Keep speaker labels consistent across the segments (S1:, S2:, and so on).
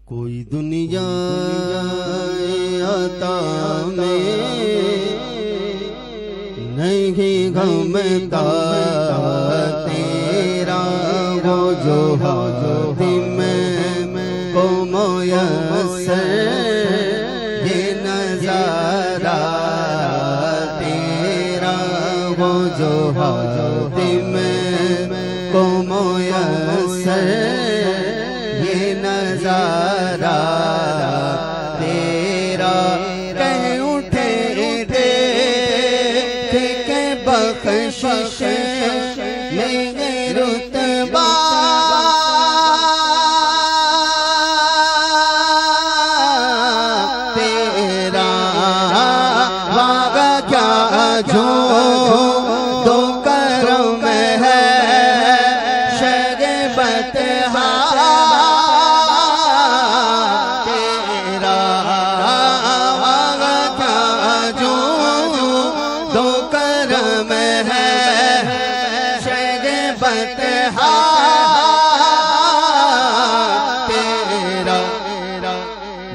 S1: कोई दुनिया आता में नहीं गमता तेरा वो जो में को मोयस्सर ये नजारा तेरा वो जो में को मोयस्सर ये नजारा तेरा कह उठे थे के बख्शिश मेरे रुतबा तेरा वागा क्या जो दो करम है शर्बत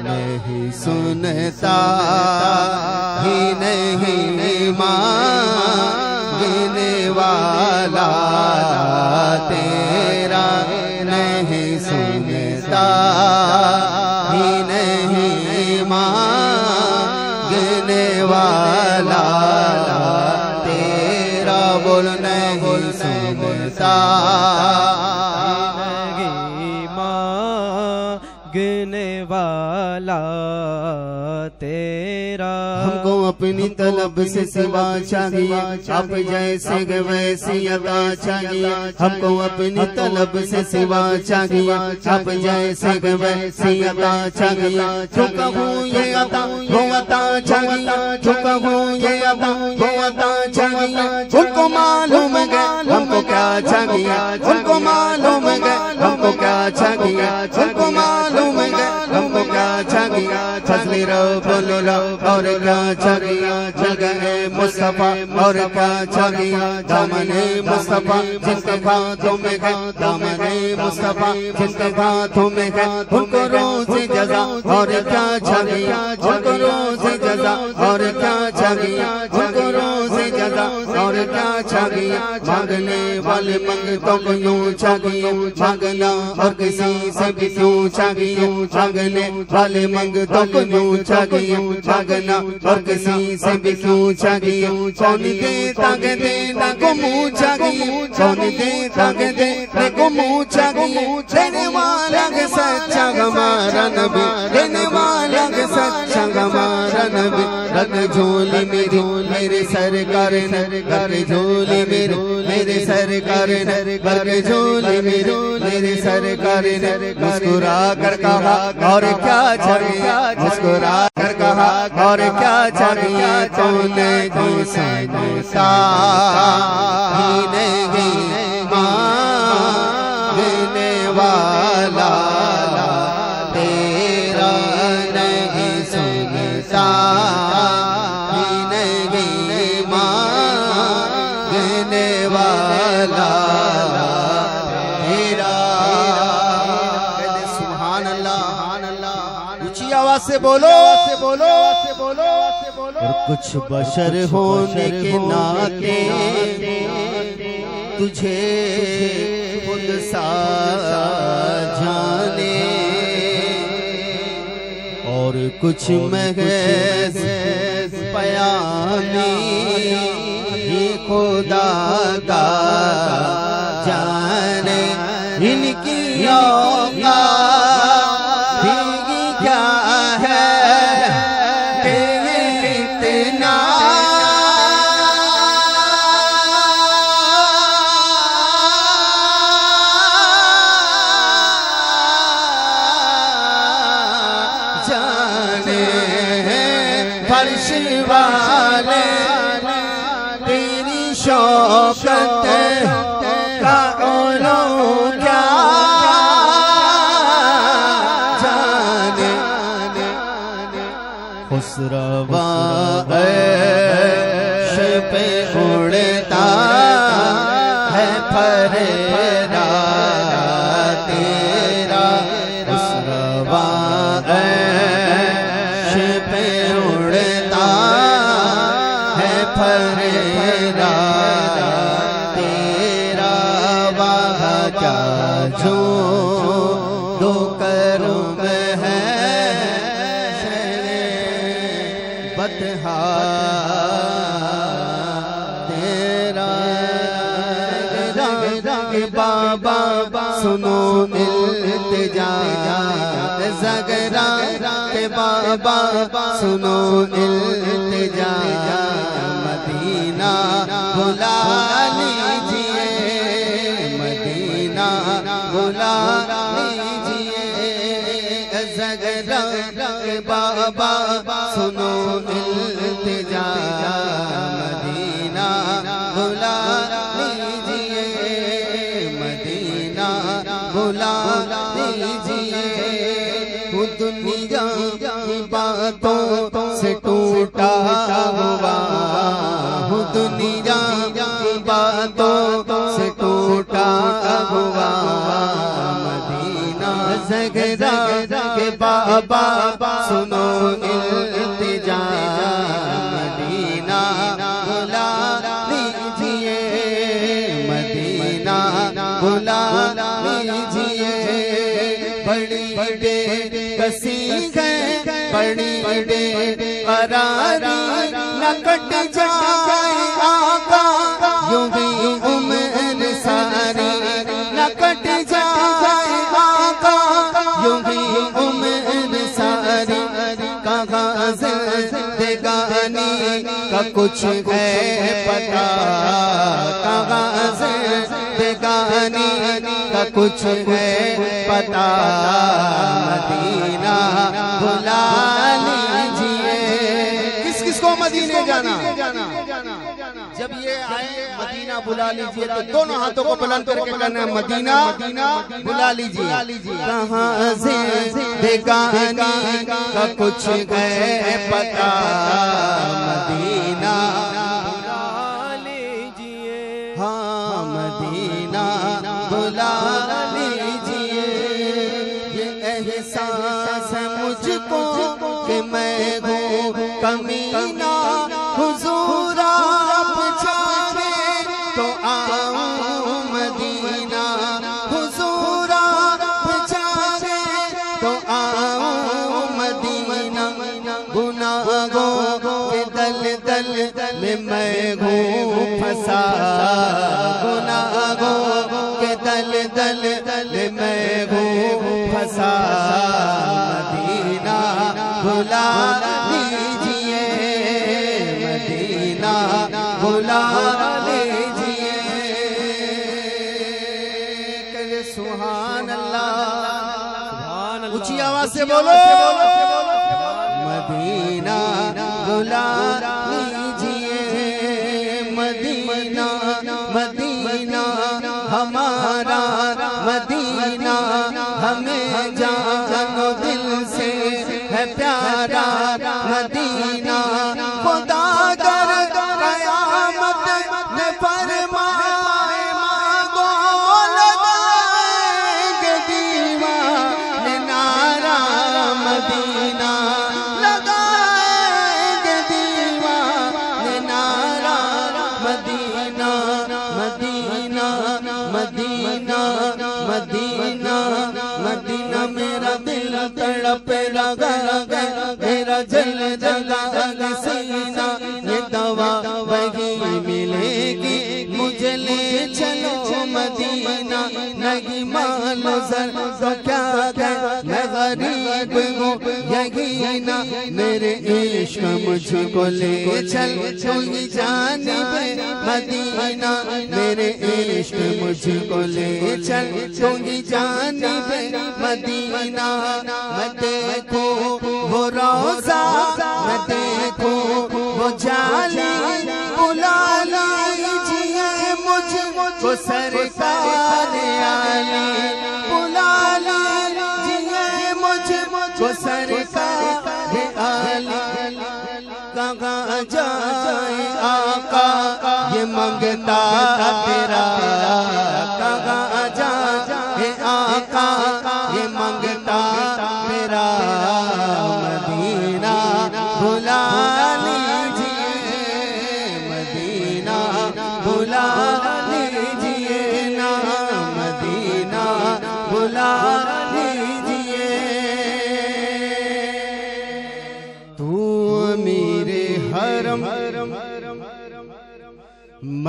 S1: नहीं सुनता ही नहीं मांगने वाला तेरा नहीं सुनता ही नहीं मांगने वाला तेरा बोल नहीं सुनता
S2: गिने वाला तेरा।
S1: हमको अपनी तलब से सिवा चाहिए, आप जैसे वैसी अदा चाहिए। हमको अपनी तलब से सिवा चाहिए, आप जैसे वैसी अदा चाहिए। जो कहूँ ये अदा वो अदा चाहिए, जो कहूँ ये अदा वो अदा चाहिए। उनको मालूम है हमको क्या चाहिए, उनको मालूम है हमको क्या चाहिए, उनको मालूम है हमको क्या चाहिए। फजले बोलो और क्या चाहिए, जगह मुस्तफा और क्या चाहिए। दामने मुस्तफा जिसके हाथों में है, दामने मुस्तफा जिसके हाथों में है। उनको रोज़ जज़ा और क्या चाहिए, उनको रोज़ जज़ा और क्या चाहिए, उनको रोज़ जज़ा और क्या चाहिए। मांगने वाले मंगतों को यूं चाहिए, मांगना और किसी से भी क्यों चाहिए। मांगने वाले मंगतों को यूं चाहिए, मांगना और किसी से भी क्यों चाहिए। कौन देता के देना को मुँह चाहिए, कौन देता के देने को मुँह चाहिए। देने वाला के सच्चा हमारा नबी, देने वाला के सच्चा हमारा नबी। रख झोली मेरी मेरे सरकार ने, रख झोली मेरे सरकार ने, रख झोली मेरे सरकार ने। मुस्कुरा कर कहा और क्या चाहिए, मुस्कुरा कर कहा और क्या चाहिए। तूने दी सनता ही नहीं मांगने वाला तेरा नहीं सुनता ही नहीं मांगने वाला तेरा। सुभान अल्लाह, ऊंची आवाज से बोलो, से बोलो, से बोलो, से बोलो। और कुछ बशर होने के नाते तुझे खुद सा जाने, और कुछ महज पयामी ही खुदा का जाने। इनकी औकात क्या है इतना जाने। फर्श वाले तेरी शौकत का ओलो क्या जाने। खुसरवा पे उड़ता है फरेरा तेरा। खुसरवा इल्तिजा ज़गरा के बाबा सुनो इल्तिजा मदीना बुला लीजिए मदीना बुला लीजिए ज़गरा के बाबा सुनो इल्तिजा मदीना बुला लीजिए मदीना बुला लीजिए वो दुनिया की बातों से टूटा हुआ वो दुनिया की बातों से टूटा हुआ मदीना ज़गरा के बाबा सुनो इल्तिजा मदीना बुला लीजिए मदीना बुला लीजिए बड़ी बेकसी है बड़ी बेकरारी न कट जाए आका यूं ही उम्र सारी न कट जाए आका यूं ही उम्र सारी कहाँ जिंदगानी का कुछ है पता कहाँ जिंदगानी का कुछ है पता मदीना बुला लीजिए किस किस को मदीने जाना जब ये आए मदीना बुला लीजिए तो दोनों हाथों को बुलंद करके कहना मदीना बुला लीजिए कहाँ से बेगानी का कुछ है पता मदीना बुला लीजिए हाँ मदीना बुला लीजिए ये एहसास है मुझको कि मैं हूँ कमीना हुजूर आप चाहे तो आऊं मदीना हुजूर आप चाहे तो आऊं मदीना गुनाहों के दलदल में मैं हूँ फंसा गुनाहों के दलदल में मैं हूँ फंसा मदीना बुला लीजिए मदीना बुला लीजिए करे सुभान अल्लाह ऊंची आवाज से बोलो मदीना बुला लीजिए मदीना मदीना हमारा मदीना हमें जानो दिल से है प्यारा मदीना खुदा कर कयामत में फरमाए मांगो लगाएंगे दीवाने नारा मदीना लगाएंगे दीवाने नारा मदीना मदीना मदीना मदीना मदीना मेरा दिल तड़पे लगा मेरा जल जला सीना ये दवा वही मिलेगी मुझे ले चलो मदीना नहीं मालो सर तो क्या है मैं गरीब हूँ यही ना मेरे इश्क मुझको ले चल कोई जानिब मदीना मेरे इश्क मुझको ले चल कोई जानिब मदीना मैं देखो वो रोज़ा मैं देखो वो जाली बुला लीजिए मुझको सरकार आली बुला लीजिए मुझको सरकार आली कहाँ जाए आका ये मंगता तेरा कहाँ जाए आका ये मंगता तेरा मदीना बुला लीजिए मदीना बुला लीजिए ना मदीना बुला लीजिए तू मेरे हरम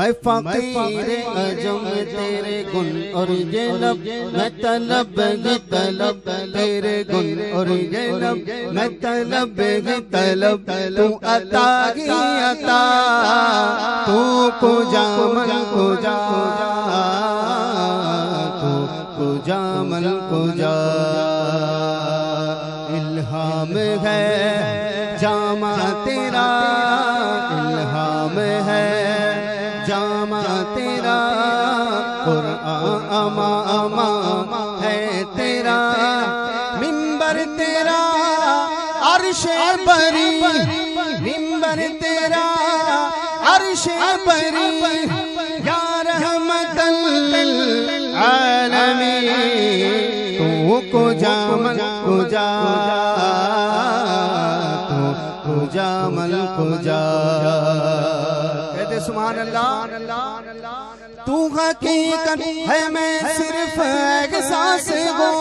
S1: मैं फकीर अजम तेरे गुण और ये लब मैं तलब ही तलब तेरे गुण और ये लब मैं तलब ही तलब तू अता ही अता तू को जा मन को जा तू को जा मन को जा इल्हाम है जामा तेरा इल्हाम है जामा तेरा कुरान अमा अमा है तेरा मिंबर तेरा अर्शे बरी मिंबर तेरा अर्शे बरी या रहमतल आलमीन तू को जा मन को जा तू को जा मन को जा कहते सुभान अल्लाह तू हकीकत है मैं सिर्फ एक सांस गो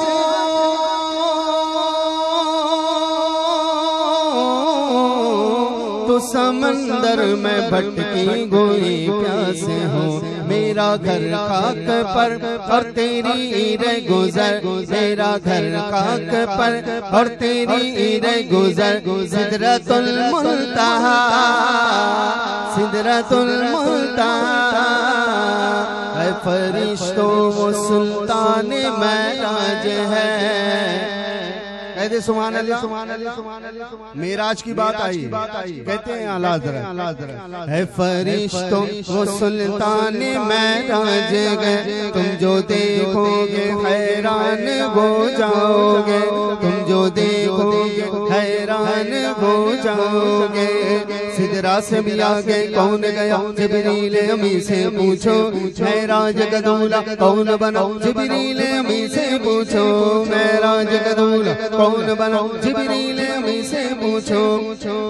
S1: तो समंदर में भटकी गोई प्यास हो मेरा घर खाक पर और तेरी रे गुजर मेरा घर खाक पर और तेरी रे गुजर सिदरतुल मुंतहा सिदरतुल मुंतहा है फरिश्तों वो सुल्तान मेराज है कहते सुभान अल्लाह मेराज की बात आई कहते हैं आला हज़रत है फरिश्तों वो सुल्तान मेराज गए तुम जो देखोगे हैरान हो जाओगे तुम जो देखोगे हैरान हो जाओगे सिदरा से भी आगे कौन गया जिब्रील अमी से पूछो मेराज का दूल्हा कौन बना जिब्रील अमी से पूछो मेराज का दूल्हा कौन बना जिब्रील अमी से पूछो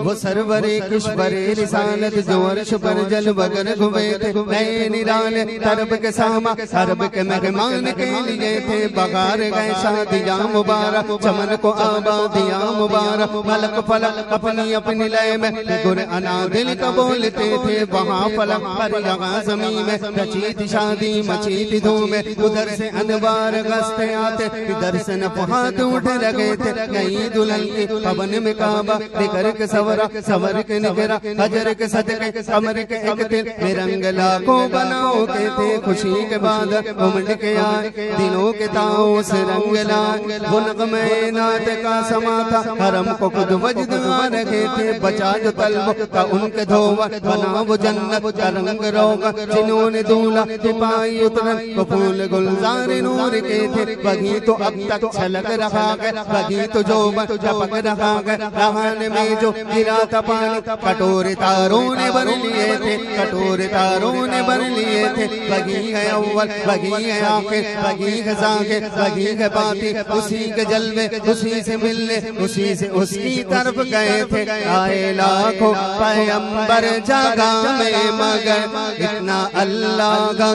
S1: वो सरवरे किशबरे रिसालत जो अर्श पर जल बगर घुमे थे नए निराले तरब के सामा अरब के मेहमान के लिए थे बगार गए शादियां मुबारक चमन को आबादियां मुबारक मलक फलक अपनी अपनी लय में गुरअना दिल का बोलते थे वहाँ फलक पर यहाँ ज़मीन में रची थी शादी मची थी धूम उधर से अनवार गस्ते आते इधर से नफ़हात उठ रहे थे नई दुल्हन की पवन में काबा लेकर के सवर के निकरा हजर के सदके कमर के एक दिल में रंग लाखों बनाओ के थे खुशी के बाद उमड़ के आए दिलों के ताओ से रंग लाए वो नग़मे नात का समा था हरम को खुद वजद रखे थे बचा जो तलब का उनके धोवर बना वो जन्नत का रंग रोगा जिन्होंने दूल्हा पाई उतरन वो फूल गुलजार नूर के थे वही तो अब तक छलक रहा है वही तो जो झपक रहा है रहने में जो गिरा था पानी कटोरे तारों ने भर लिए थे कटोरे तारों ने भर लिए थे वही है अव्वल वही है आखिर वही है ज़ाहिर वही है बातिन उसी के जलवे उसी से मिलने उसी से उसकी तरफ गए थे आए लाखों पैगंबर जगह में मगर इतना अल्लाह का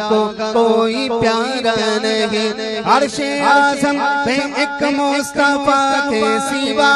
S1: कोई प्यारा नहीं अर्शे आज़म पे एक मुस्तफा के सिवा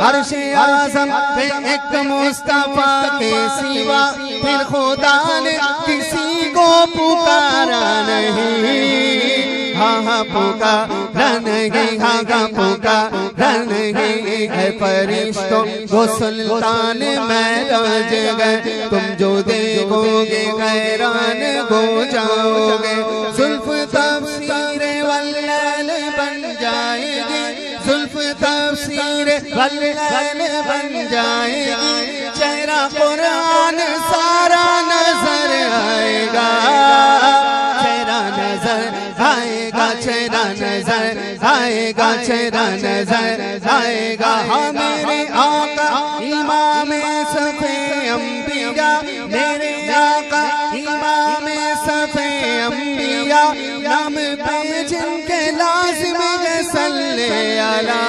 S1: अर्शे आज़म पे एक मुस्तफा के सिवा फिर खुदा ने किसी को पुकारा नहीं हाँ पुकारा नहीं हाँ पुकारा नहीं है फरिश्तों वो सुल्तान मेराज गए तुम जो देखोगे हैरान हो जाओगे जुल्फ तफसीर वल्लैल बन जाएगी जुल्फ तफसीर वल्लैल बन जाएगी चेहरा कुरान सारा नजर आएगा चेहरा नजर आएगा चेहरा नजर आएगा चेहरा नजर आएगा हाँ मेरे आका इमाम सफे अंबिया मेरे आका इमाम सफे अंबिया नाम पे जिनके लाजिम सल्ले अला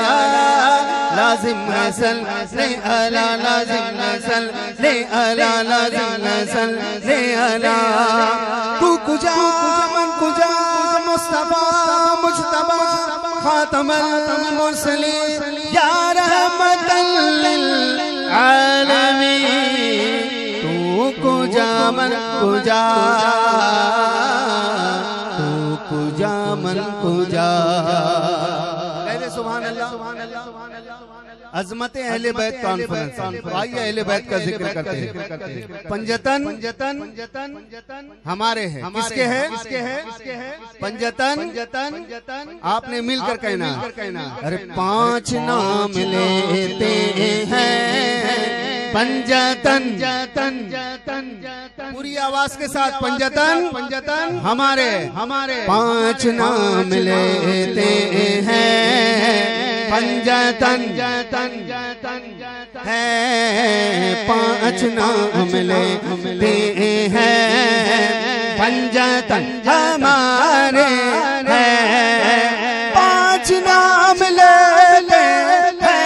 S1: लाजिम सल्ले अला लाजिम सल्ले अला लाजिम सल्ले अला तू कुजा मन कुजा मुस्तफा मुज्तबा खातमुल मुरसलीन या रहमतल लिल आलमीन तू कुजा मन कुजा, तू कुजा मन कुजा। अरे सुभान अल्लाह। अज़मत अहले बैत कॉन्फ्रेंस, आइए अहले बैत का जिक्र करते हैं। पंजतन हमारे हैं, किसके है? पंजतन आपने मिलकर कहना। अरे 5 नाम लेते हैं पंजतन, पूरी आवाज के साथ पंजतन हमारे 5 नाम लेते हैं पंजतन है, 5 नाम लेते हैं पंजतन हमारे हैं, 5 नाम लेते हैं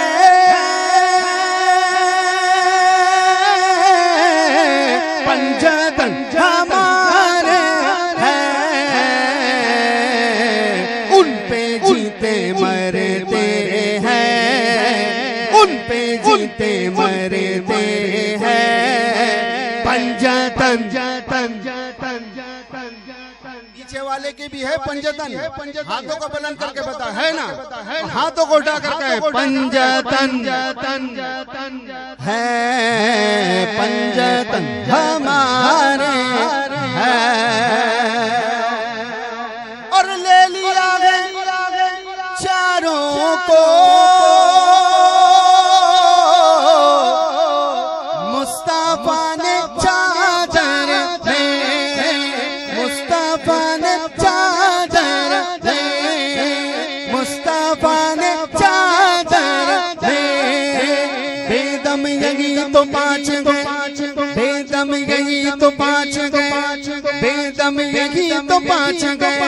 S1: पंजतन हमारे हैं, उन पे जीते मरते जीते मरते हैं पंजतन। पीछे वाले की भी है पंजतन, हाथों को बुलंद करके बता, है ना? हाथों को उठा करके पंजतन है, पंजतन हमारे है। और ले लिया चारों को तो 5 गए, बेदम यही तो 5 गए, बेदम यही तो 5 गए,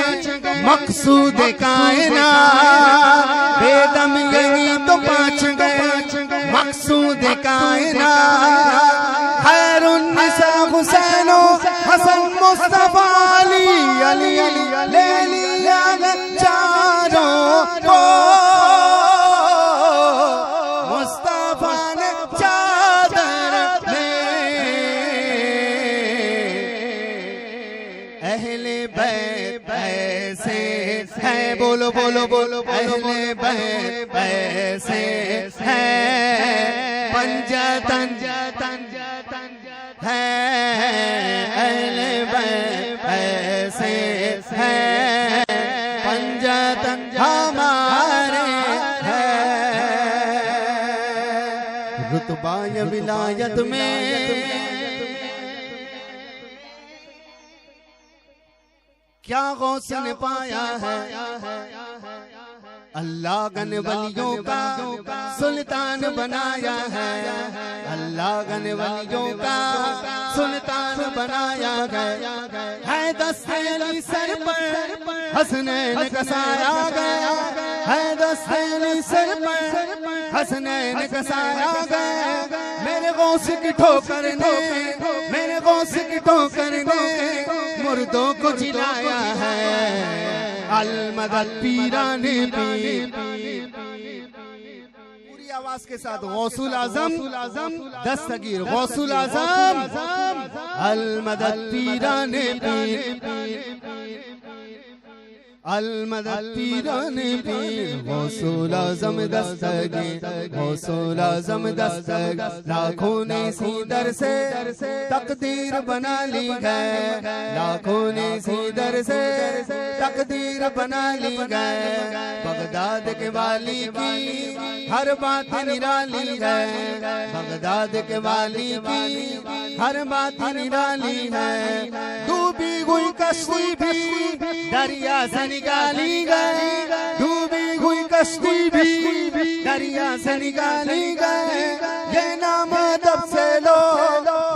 S1: मकसूद कायनात, बेदम यही तो 5 गए, मकसूद कायनात, खैरुन्निसा हुसैनो हसन मुस्तफा अली, अली ले लिया चारों को मुस्तफा ने चादर में। अहले बैत ऐसे है, बोलो बोलो बोलो, अहले बैत ऐसे है पंजतन है, अहले बैत ऐसे है पंजतन हमारे है। रुतबा या विलायत में क्या गौस ने पाया है, अल्लाह गन वलियों का सुल्तान बनाया है, अल्लाह गन वलियों का सुल्तान बनाया गया है, दस्ते अली सर पर हसनैन कसाया गया है, दस्ते अली सर पर हसनैन कसाया गया। मेरे गौस की ठोकर ने, मेरे गौस की ठोकर ने मुर्दों को जिलाया है, अल-मदद पीराने पीर। पूरी आवाज के साथ गौसुल आजम दस्तगीर, गौसुल आजम अल-मदद पीराने पीर, अल-मदद पीराने पीर, गौसुल आजम दस्तगीर, गौसुल आजम दस्तगीर। लाखों ने इसी दर से तकदीर बना ली है, लाखों ने इसी दर से तकदीर बना ली है, बगदाद के वाली की हर बात निराली है, बगदाद के वाली की हर बात निराली है। डूबी हुई कश्ती भी दरिया से निकाली गए, डूबी हुई कश्ती भी दरिया से निकाली गए। ये नाम अदब से लो,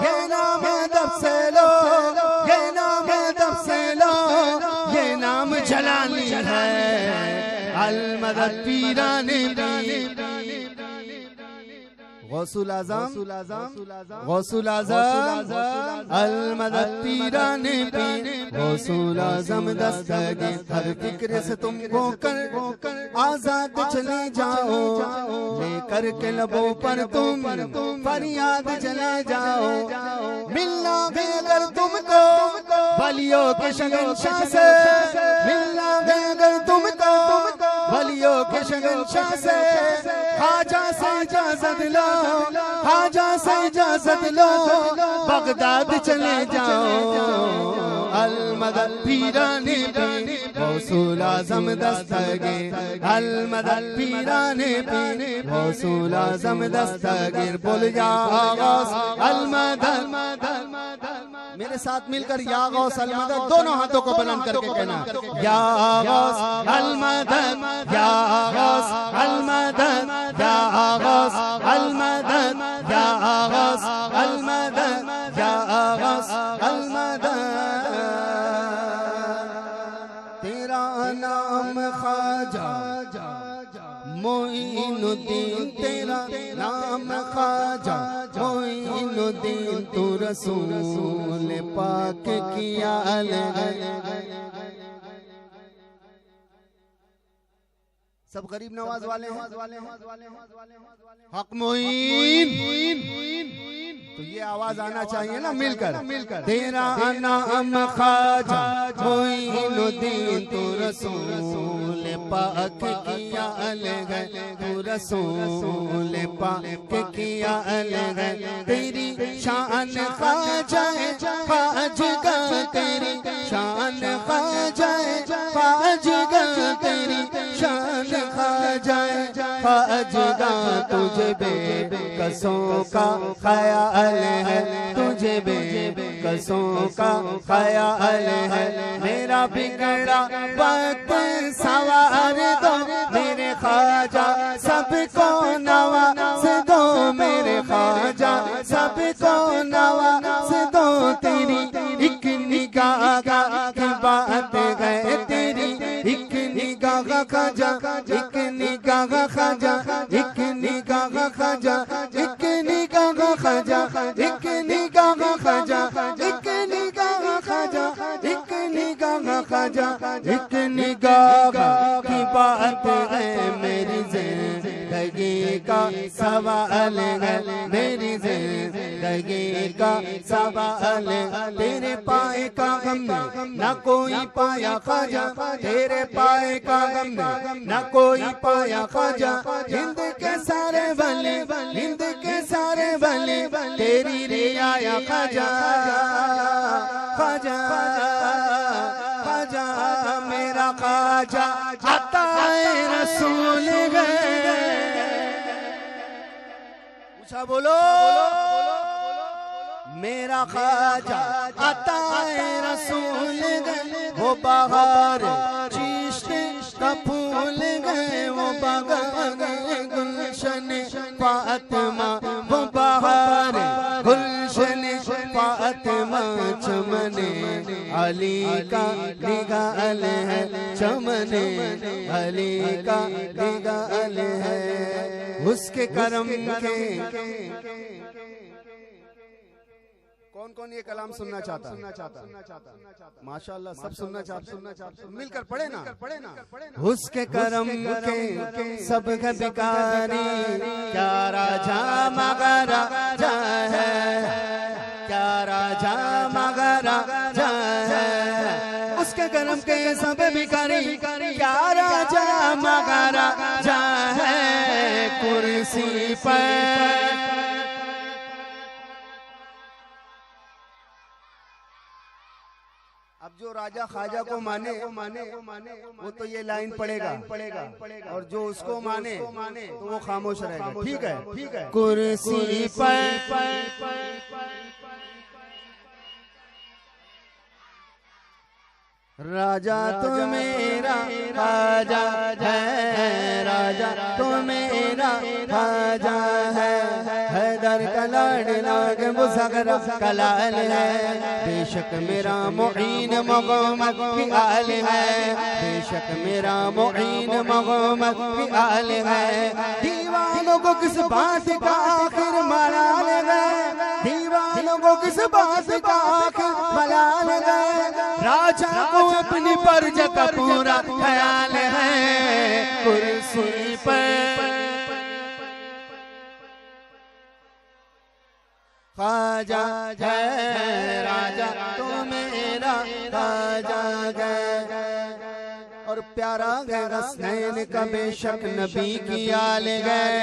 S1: ये नाम अदब से लो, ये नाम अदब से लो, ये नाम जलाली है, अल-मदद पीराने पीर। गौसुल आज़म गौसुल आज़म अल-मदद पीराने पीर गौसुल आज़म दस्तगीर हर फिक्र से तुमको कर आजाद चले जाओ लेकर के लबों पर तुम फरियाद चले जाओ मिलना भी अगर तुमको वलियों के शहंशाह से मिलना भी अगर तुमको वलियों के शहंशाह से खाजा से इजाजत लो खाजा से इजाजत लो बगदाद चले जाओ अल-मदद पीराने पीर गौसुल आज़म दस्तगीर अल-मदद पीराने पीर गौसुल आज़म दस्तगीर बोल या गौस अल-मदद मेरे साथ मिलकर या गौस अल-मदद दोनों हाथों को बुलंद करके कहना या गौस अल-मदद या गौस अल-मदद या गौस अल-मदद या गौस अल-मदद या गौस अल-मदद तेरा नाम ख्वाजा मोइनुद्दीन तेरा नाम ख्वाजा मोइनुद्दीन तू रसूल पाक की आले सब गरीब नवाज वाले हैं हक मोइन तो ये आवाज आना चाहिए ना मिलकर तेरा नाम ख्वाजा मोइनुद्दीन तू रसूल पाक की आले है तू रसूल पाक की आले है तेरी शान ख्वाजा ख्वाजगा तेरी शान ख्वाजा ख्वाजगा तेरी शान ख्वाजगा तुझे बेकसों का ख्याल है तुझे बेकसों का ख्याल है मेरा बिगड़ा वक्त सवार दो मेरे ख्वाजा सबको नवाज दो मेरे ख्वाजा सबको नवाज दो तेरी एक निगाह की बात है तेरी एक निगाह ख्वाजा एक निगाह ख्वाजा एक निगाह ख्वाजा एक निगाह ख्वाजा एक निगाह ख्वाजा एक निगाह ख्वाजा एक निगाह ख्वाजा एक निगाह की बात है मेरी जिंदगी का सवाल है मेरी जिंदगी का सवाल तेरे पाए का गम न कोई पाया ख्वाजा तेरे पाए का गम न कोई पाया ख्वाजा हिंद के सारे वली हिंद के सारे वली तेरी रियाया ख्वाजा ख्वाजा ख्वाजा मेरा ख्वाजा अताए रसूल है पूछा बोलो मेरा ख्वाजा अताए रसूल गए वो बहार चिश्ते का फूल गए वो बगान गुलशन फातिमा वो बहार गुलशन फातिमा चमने अली का निगाल है चमने अली का निगाल है उसके करम के कौन कौन ये कलाम सुनना चाहता माशाअल्लाह सब सुनना चाहते मिलकर पढ़े ना उसके करम के सब है बिकारी क्या राजा मगरा जा है क्या राजा मगरा जा है उसके करम के सब बिकारी क्या राजा मगरा जा है कुर्सी पर अब जो राजा ख्वाजा को माने वो तो ये लाइन पढ़ेगा और जो उसको माने तो वो खामोश रहेगा ठीक है कुर्सी पर राजा तो मेरा ख्वाजा है राजा तो मेरा ख्वाजा है हैदर का लाड मुज़फ़्फ़र का लाल है बेशक मेरा मुईन मग़मत की आल है बेशक मेरा मुईन मग़मत की आल है दीवानों को किस बात का आखिर मलाल गए, दीवानों को किस बात का आखिर मलाल गए, राजा को अपनी परज का पूरा ख्याल है, कुर्सी पर ख्वाजा है राजा तो मेरा ख्वाजा गए, और प्यारा गए हसनैन का बेशक नबी की आल गए,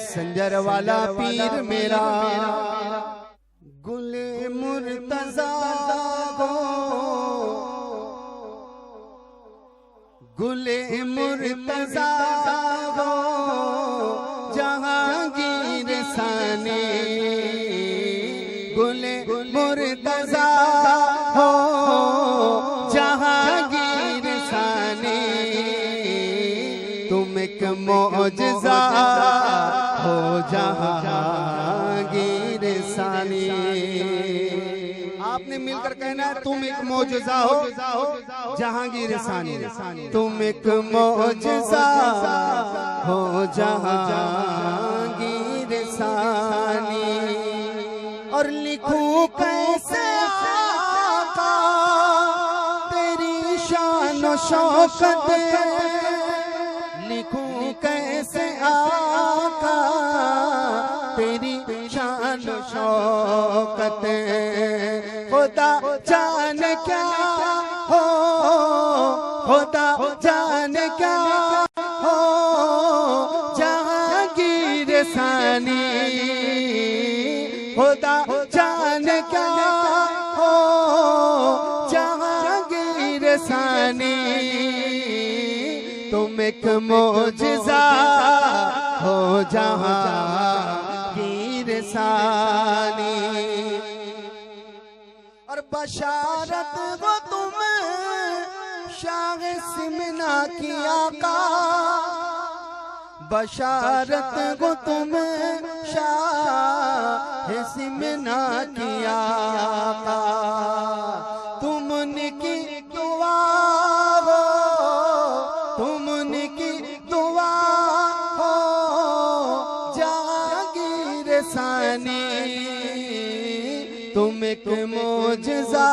S1: संजर वाला पीर मेरा गुले मुर्तजा को, गुले मुर्तजा को जहांगीर साने, गुले मुर्तजा हो जहांगीर साने, तुम एक मौजज़ा हो जहांगीर साने। आपने मिलकर कहना है तुम एक मौजज़ा हो जहांगीर सानी, तुम एक मौजज़ा हो जहांगीर सानी, और लिखूं कैसे आका तेरी शान और शौकत, लिखूं कैसे आका तेरी शान और शौकत, खुदा जाने क्या हो, खुदा जाने क्या हो जहांगीर सानी, खुदा जाने क्या हो जहांगीर सानी, तुम एक मौजज़ा हो जहांगीर सानी, और बशारत हो तुम शाह सिमना की आका, बशारत को तुम शाह सिमना की आका, तुम उनकी दुआ हो, तुम उनकी दुआ हो जहांगीर सानी, तुम एक मौजज़ा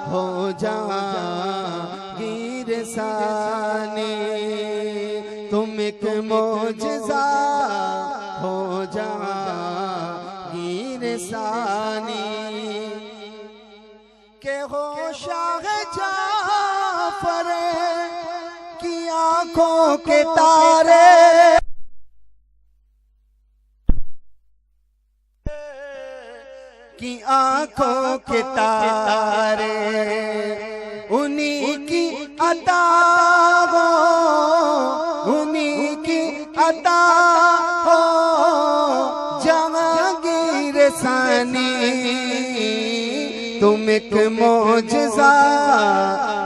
S1: हो जहांगीर सानी, तुम एक मौजज़ा हो जहांगीर सानी, के हो शाह जाफर की आंखों के तारे, की आंखों के तारे, उन्हीं की अता हो, उन्हीं की अता हो जहांगीर सानी, तुम एक मौजज़ा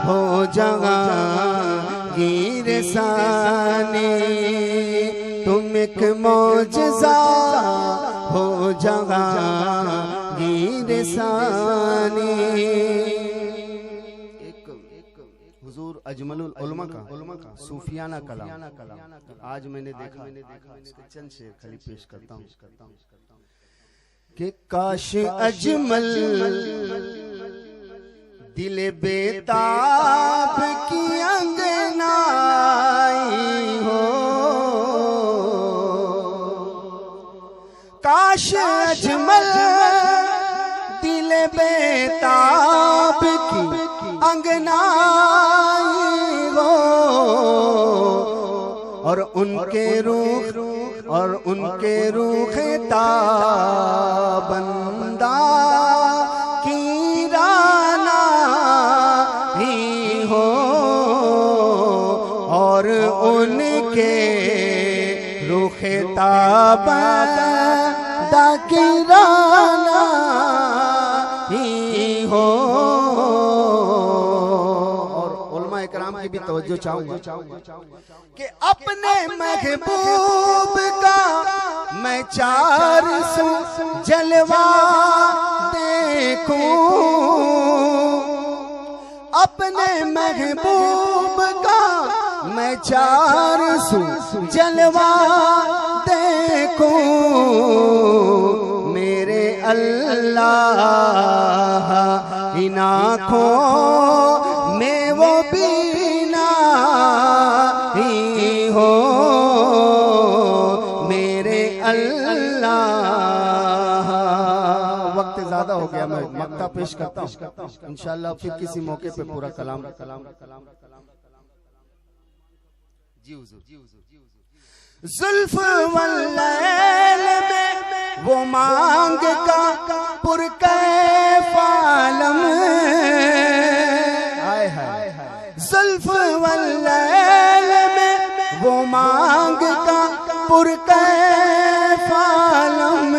S1: हो जहांगीर सानी, तुम एक मौजज़ा हो जहांगीर सानी। हुजूर अजमलुल उलमा का सूफियाना कलाम आज मैंने देखा, इसके चंद शेर खाली पेश करता हूँ कि काश अजमल दिल बेताब की अंगनाई हो, काश अजमल दिल बेताब की अंगनाई हो, और उनके रूह ताबंदा की राना ही हो, और उनके रूह ताबंदा की राना ही हो। और उलमा इकराम की भी तवज्जो चाहूंगा कि अपने महबूब का मैं 400 जलवा देखूं, अपने महबूब का मैं चार सू जलवा देखूं, मेरे अल्लाह इन आँखों में वो बीना ही हो, मेरे अल्लाह। वक्त ज्यादा हो गया, मैं मक्ता पेश करता हूँ, इंशाअल्लाह फिर किसी मौके पे पूरा कलाम। जुल्फ वल्लैल में वो मांग का पुरकैफ आलम, हाय हाय, जुल्फ वल्लैल में वो मांग का पुरकैफ आलम,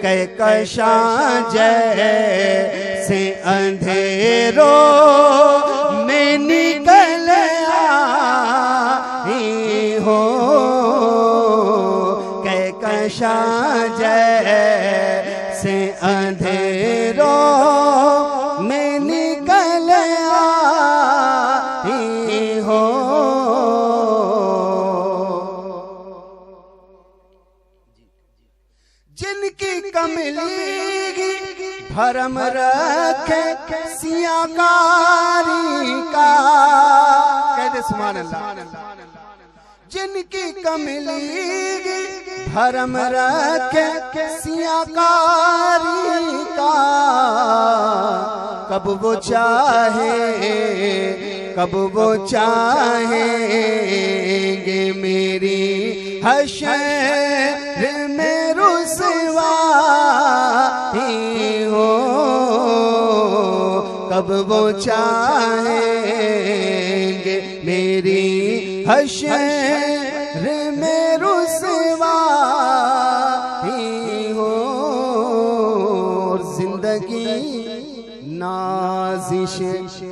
S1: कहकशां जैसे अंधेरों में निकल आई हो, कहकशां जैसे अंधेरों में निकल आई हो। जिनकी कमली भरम रखे सियाकारी का, कहते सुभान अल्लाह। जिनकी कमली भरम रखे सियाकारी का, कब वो चाहे कब वो चाहेंगे मेरी हश्र में रुसवाई हो, कब वो चाहेंगे मेरी हश्र में रुसवाई हो। जिंदगी नाज़िश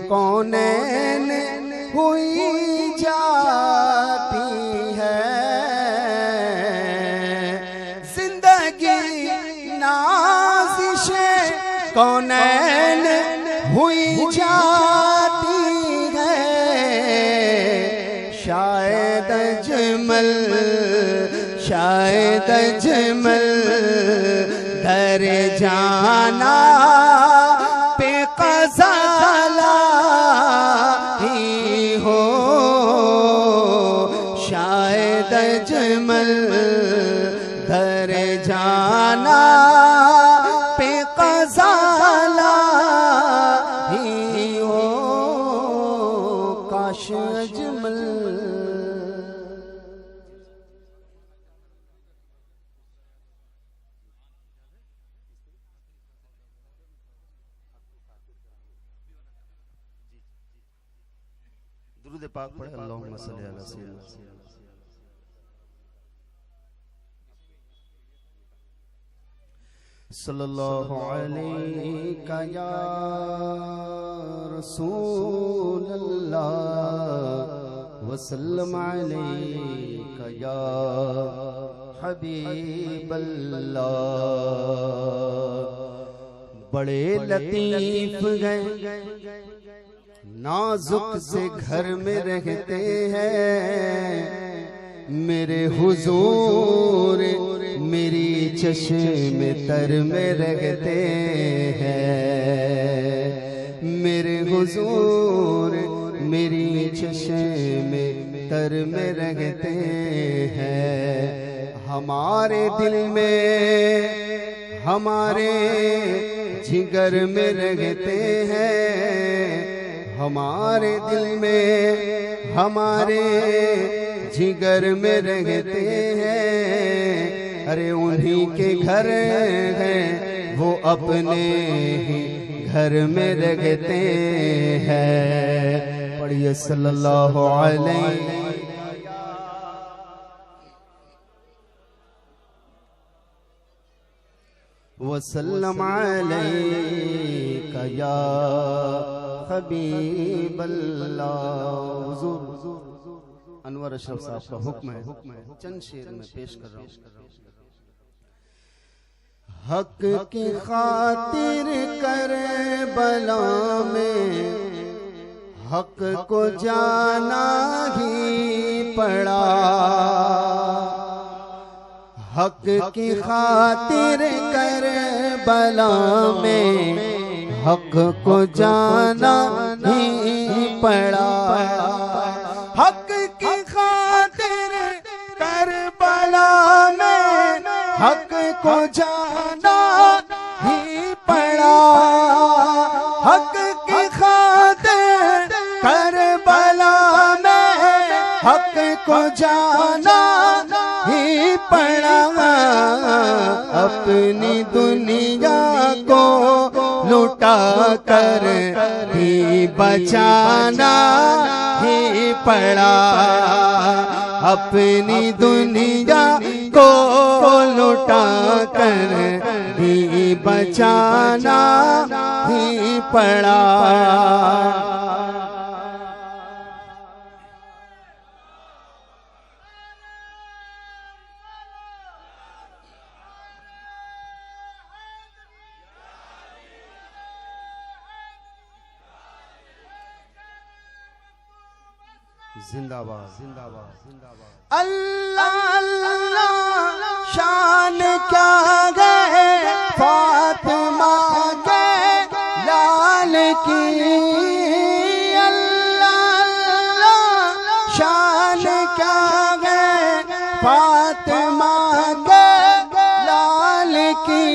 S1: कौनैन हुई जाती है, जिंदगी नाज़िश कौनैन हुई जाती है, शायद अजमल दर जाना पे क़ज़ा ही हो, शायद अजमल दर जाना पे क़ज़ा ही हो, काश अजमल। दुरूद पाक पढ़े, अल्लाहुम्मा सल्ली अला सय्यिदना। सल्लल्लाहु अलैका या रसूल अल्लाह, वसल्लम अलैका या हबीब अल्लाह। बड़े लतीफ गए नाजुक से घर में रहते हैं, मेरे हुजूर मेरी चश्मे तर में रहते हैं, मेरे हुजूर मेरी चश्मे तर में रहते हैं। हमारे दिल में हमारे जिगर में रहते हैं, हमारे दिल में हमारे जिगर में रहते हैं। अरे उन्हीं के घर हैं वो अपने ही घर में रहते हैं। पढ़िए सल्लल्लाहु अलैहि वसल्लम अलैका या हबीब अल्लाह। हुजूर अनवर अशरफ साहब का हुक्म है, चंद शेर में पेश कर रहा हूँ। हक की खातिर करबला में हक को जाना ही पड़ा। हक की खातिर करबला में हक को जाना ही पड़ा। हक की खातिर करबला में हक को जाना ही पड़ा। हक की खातिर करबला में हक को जाना ही पड़ा। अपनी दुनिया को लुटा कर ही बचाना ही पड़ा। अपनी दुनिया को लुटा कर ही बचाना ही पड़ा। जिंदाबाद जिंदाबाद जिंदाबाद। अल्लाह अल्लाह शान क्या है फातिमा के लाल की। अल्लाह अल्लाह शान क्या है फातिमा के लाल की।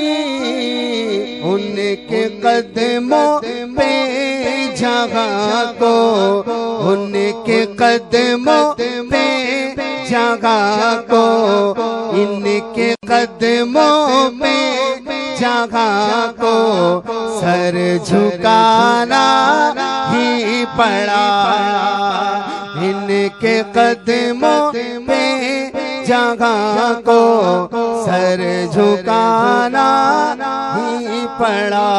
S1: उनके कदमों पे जगह को उनके कदमों पे जगह को इनके कदमों पे जगह को सर झुकाना ही पड़ा। इनके कदमों पे जगह को सर झुकाना ही पड़ा।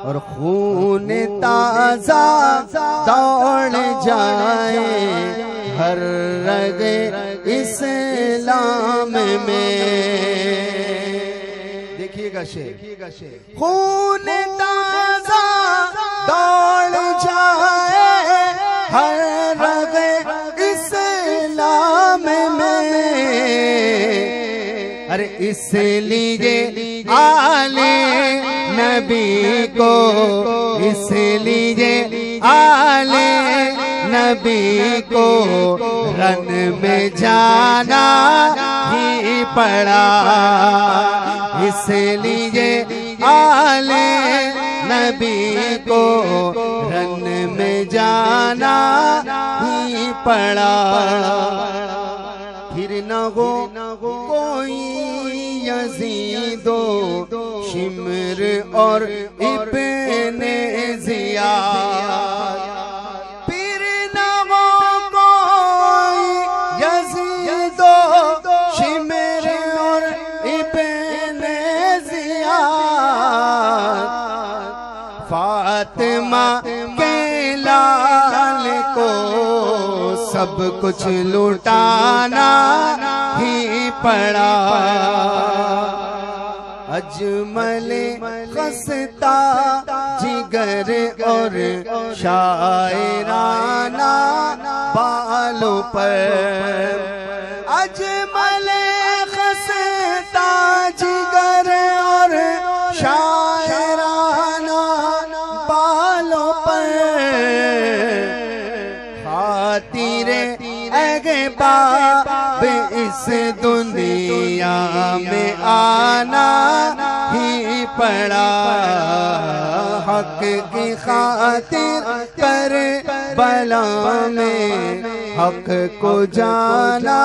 S1: और खून ताजा दौड़ जाए हर रगे इस्लाम में। देखिएगा शेर। खून ताजा दौड़ जाए हर रगे इस्लाम में। अरे इसलिए आले नबी को इसलिए आले नबी को रन में जाना ही पड़ा। इसलिए आले नबी को रन में जाना ही पड़ा। फिर न हो कोई यजीदो शिमर और इब्ने ज़ियाद। फिर न हो कोई यजीदो शिमर और इब्ने ज़ियाद। फातिमा के लाल को सब कुछ लुटाना ही पड़ा। अजमले खस्ता जिगर और शायराना बालों पर। अजमले खस्ता जिगर और शायराना बालों पर। खातिरे अहबाब इस दुनिया में आना ही पड़ा। हक की खातिर कर बला में हक को जाना